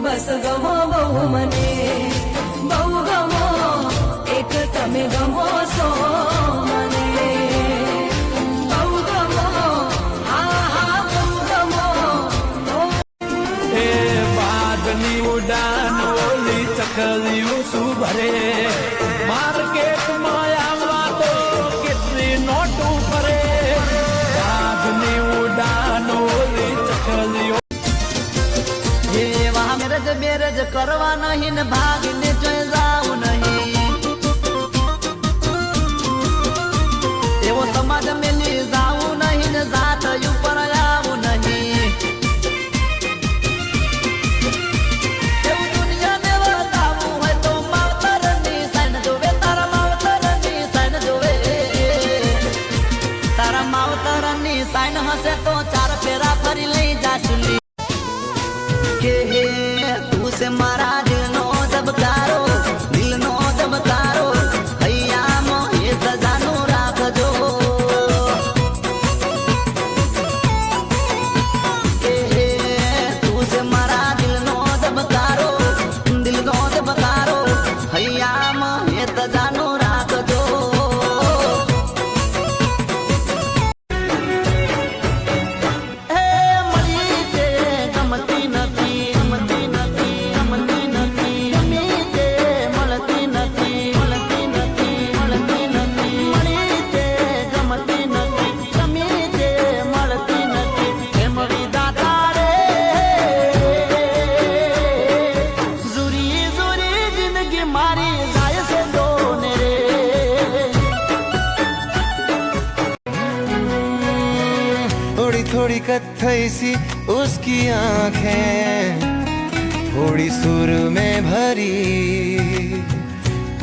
બસ ગમો બહુ મને બહુ ગમો એક તમે ગમો છો મને બહુ ગમો હા હા બહુ ગમો એ બાદની ઉડાન ઓલી ચકલીઓ શું ભરે માર્કેટમાં આવવા તો કેટલી નોટું કરે બાદની ઉડાન ઓલી ચકલીઓ મેરજ બેરજ કરવા નહીં ને ભાગીને જોઈ જાવું નહીં એવો સમાજ મેલી જાવું નહીં ને જાત ઉપર આવું નહીં એવું દુનિયાને બતાવવું હોય તો માવતરની સાઈન જોવે તારા માવતરની સાઈન જોવે તારા માવતરની સાઈન હશે તો 4 ફેરા ફરી લઈ જાશું तू से मारा दिल नो दबकारो हैया मो ये खजानो राखजो तू से मारा दिल नो दबकारो हैया मो ये खजानो राखजो थोड़ी कत्थई सी उसकी आंखें थोड़ी सुर में भरी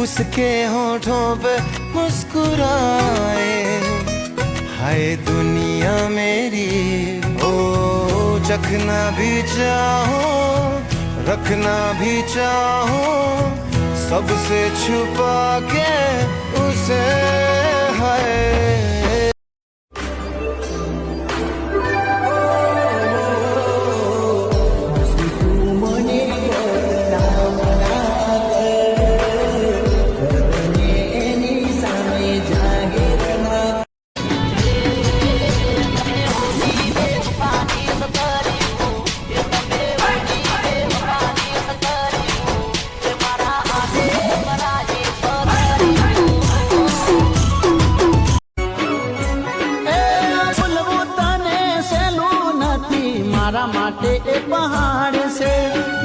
उसके होठों पे मुस्कुराए हाय दुनिया मेरी ओ चखना भी चाहो रखना भी चाहो सबसे छुपा के उसे है मारा माटे ए पहाड़ से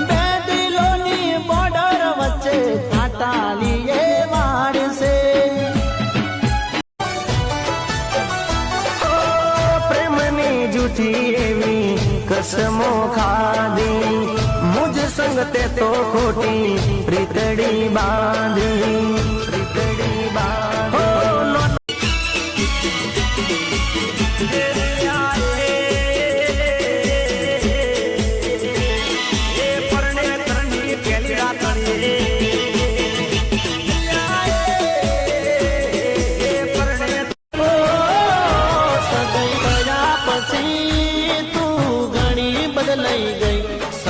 बे दिलोनी बॉर्डर वच्चे काटाली ए वाड़ से प्रेमनी जूठी एवी कसमो खादी मुझ संग ते तो खोटी प्रीतड़ी बांधी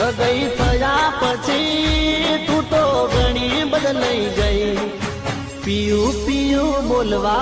सगई थया पछी तू तो घणी बदलई गई पियू पियू बोलवा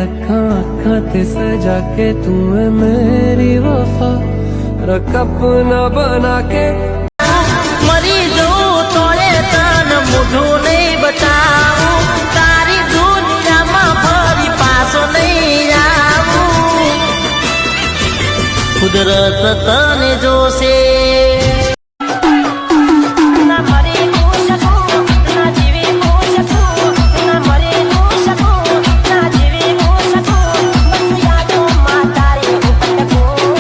रखा अखा ते सजा के तू है मेरी वफा रख अपना बना के મરી જવું તોય તન મોઢું નહીં બતાવું તારી દુનિયામાં ફરી પાછો નહીં આવું કુદરત તને જોશે ના મરી નું શકું ના જીવી નું શકું ના મરી નું શકું ના જીવી નું શકું બસ યાદોમાં તારી ભટકું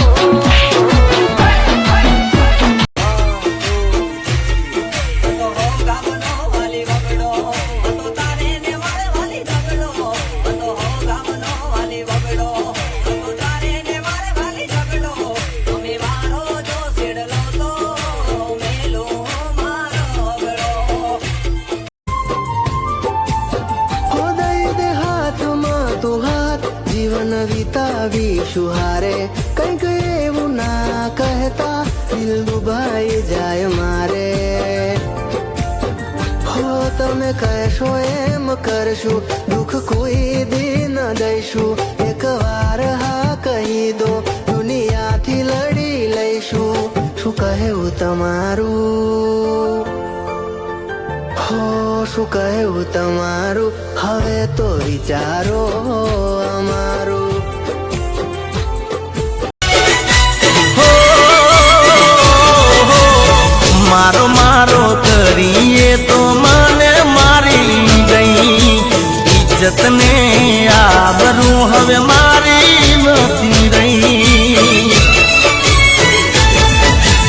જીવન વિતાવીશું હારે કંઈક એવું ના કહેતા દિલ દુભાઈ જાય મારે હો તમે કહેશો એમ કરશું દુઃખ કોઈ દી ન દઈશું એક વાર હા કહી દો દુનિયાથી લડી લઈશું શું કહેવું તમારું હો શું કહેવું તમારું હવે તો વિચારો અમારું મારો મારો કરીએ તો મને મારી ગઈ ઇજ્જતને આબરૂ હવે મારી નથી રહી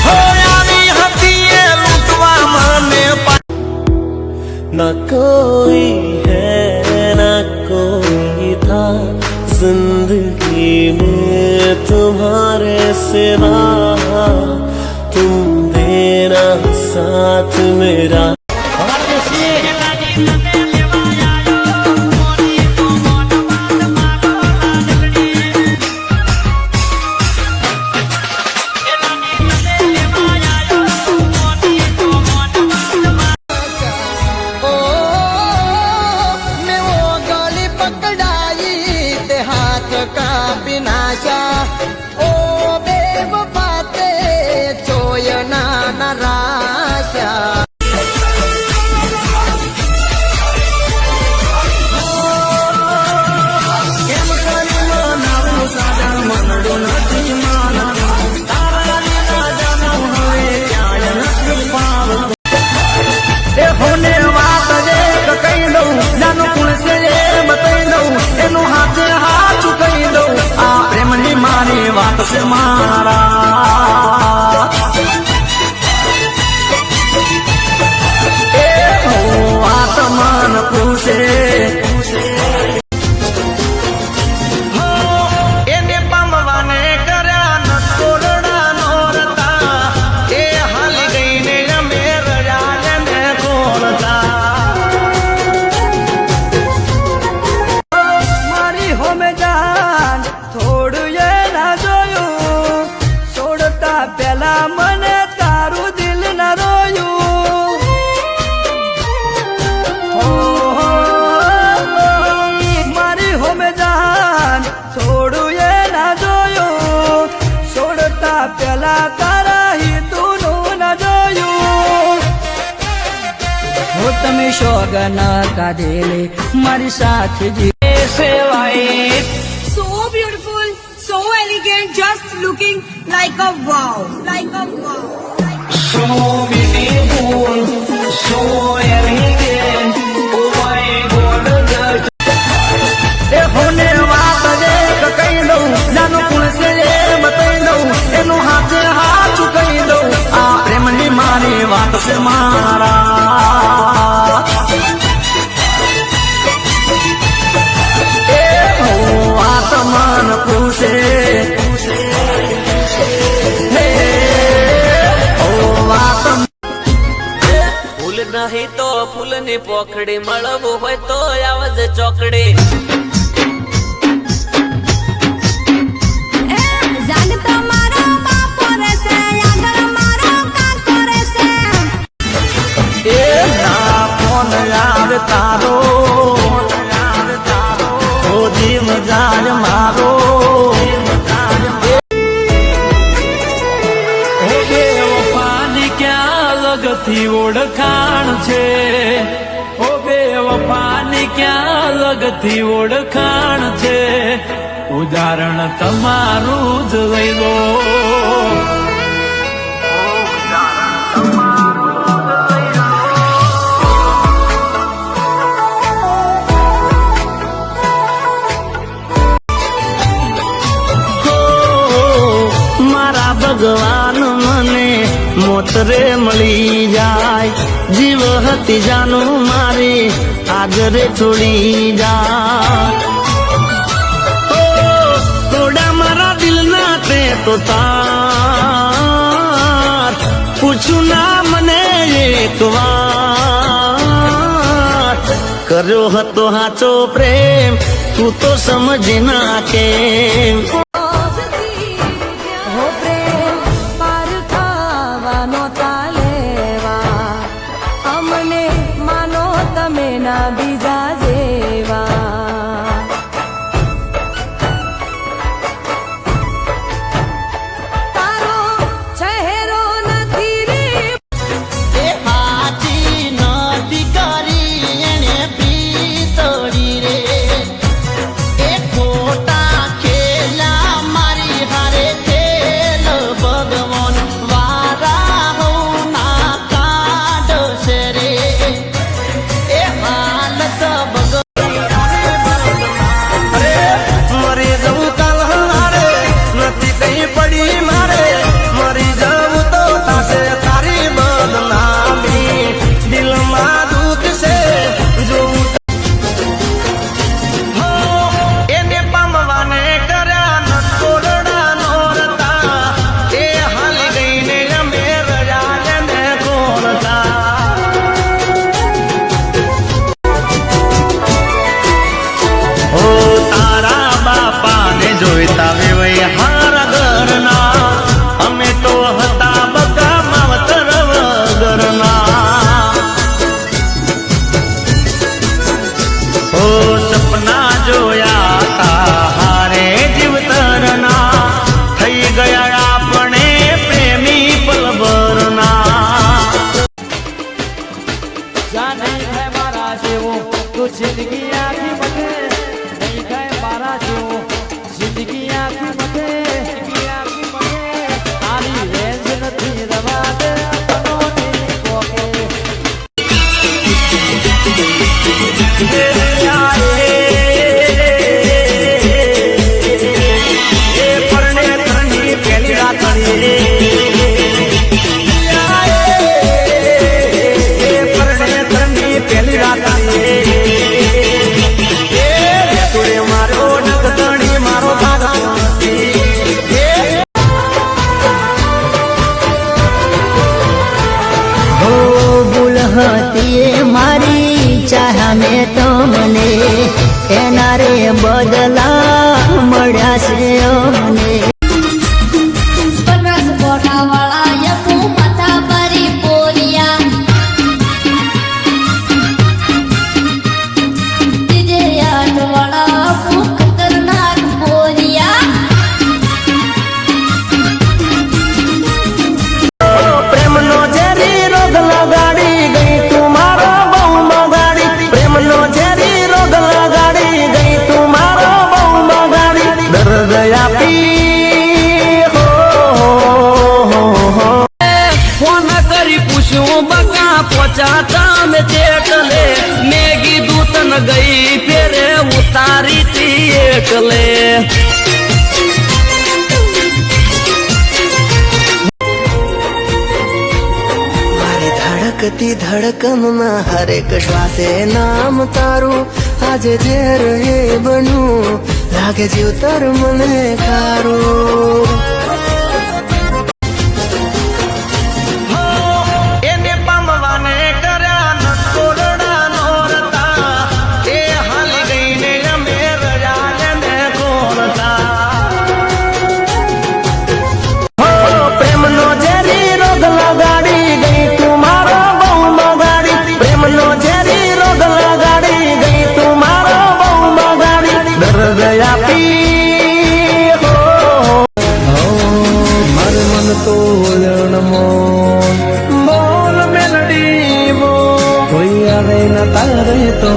હો આવી હતી એ લૂંટવા મને ना कोई है ना कोई था जिंदगी में तुम्हारे सिवा तुम देना साथ मेरा વાત છે મારા એ હો વાત મન પૂછે એને પામવાને કર્યા ન કોરડા નોરતા એ હાલી ગઈને અમે રજા ને કોરતા મારી હોમે જાન થોડું પેલા મને તારું દિલ ન રોયું મારી હોમે જાન થોડું એ ના જોયું છોડતા પેલા તારા હિતુનું ન જોયું હો તમે શોગન કાઢેલે મારી સાથે જી સેવાય So beautiful, so elegant, just looking like a wow, like a wow. So beautiful, so elegant, oh my God, એ હોને વાત જે કહી દઉં જાનો કોણ છે એ બતાવી દઉં એનું હાથે હાચું કહી દઉં આ પ્રેમની મારી વાત છે મારા એ હો આ તમન પૂછે ફૂલ નહીં તો ફૂલની પોખડી મળવું હોય તો આવજ ચોકડી જાણતા મારા બાપો રહેશે યાદર મારા કાકો રહેશે એ ના ફોન યાદ તારો ઓ જીવ તાર મારો બેવફાની ક્યાં લગથી ઓળખાણ છે, ઓ બેવફાની ક્યાં લગથી ઓળખાણ છે, ઉદાહરણ તમારું જ લઈ લો. મારા ભગવાન મને મોતરે મળી જાય, જીવ હતી જાનું મારી આજરે છોડી જાય. થોડા મારા દિલના તે તો તાર પૂછું ના મને એક વાર, કર્યો હતો હાચો પ્રેમ તું તો સમજી ના કેમ. હો પ્રેમ પાર ખાવાનો તાલેવા, અમને માનો તમે ના બીજા જેવા. તારો ચહેરો નથી રે એ હાજી નથી કરી એને પ્રીતોડી રે, એ ખોટા ખેલા મારી હારે ખેલ ભગવાન વારા હું ના કાઢશે રે, એ હાલત મરી જવું કાલ હારે નથી કઈ પડી મારે, મરી જવું તો થશે તારી બદનામી, દિલમાં દુઃખ છે જોવું એને પામવાને કર્યા ન કોરડા નોરતા, એ હાલી ગઈને અમે રજા ને કોરતા. ઓ તારા બાપાને જોઈતા વેવૈ હારા ઘરના, અમે તો હતા બકા માવતર વગરના. ઓ સપના જોયા તા હારે જીવતરના, થઈ ગયા આપણે પ્રેમી પલભરના. જ્યાં નહીં થાય મારા જેવો તો જિંદગી આખી મતે, નહીં થાય મારા જેવો જિંદગી આખી મતે, જિંદગી આખી મતે. તારી રેન્જ નથી રવા દે પનોતી કોકે. એ પરણે તરની પેલી રાતણી, એ પરણે તરની પેલી રાતણી, એ સુરે મારો નગતણી મારો ભાગા. હો ભૂલ હતી એ મારી ચાહા મેં તમને, એના રે બદલા મળ્યા છે અમને. પનસ બોટાવાળા યકુ માથા ભરી બોલ્યા, ત્રીજે આઠવાળા ખતરનાક બોલ્યા. પ્રેમનો ઝેરી રોગ લગાડી ગઈ તું મારો બહુ બગાડી, પ્રેમનો ઝેરી રોગ લગાડી ગઈ તું મારો બહુ બગાડી, દર્દ આપી ફોન કરી પૂછ્યું બકા પહોંચાતા મેં ચેકલે, મેં કીધું તન ગઈ ફેરે ઉતારી તી એકલે. મારી ધડકતી ધડકનમાં હરેક શ્વાસે નામ તારું, આજે ઝેર એ બન્યું લાગે જીવતર મને ખારું. એને પામવાને કર્યા ન કોરડા નોરતા, એ હાલી ગઈને અમે રજા ને કોરતા. પ્રેમનો ઝેરી રોગ લગાડી ગઈ તું મારો બહુ બગાડી, પ્રેમનો ઝેરી રોગ લગાડી ગઈ તું મારો બહુ બગાડી, દર્દ આપી હો મારું મન તો લણમો બોલ મેલડી બોલ કોઈ આવે ન તારે તો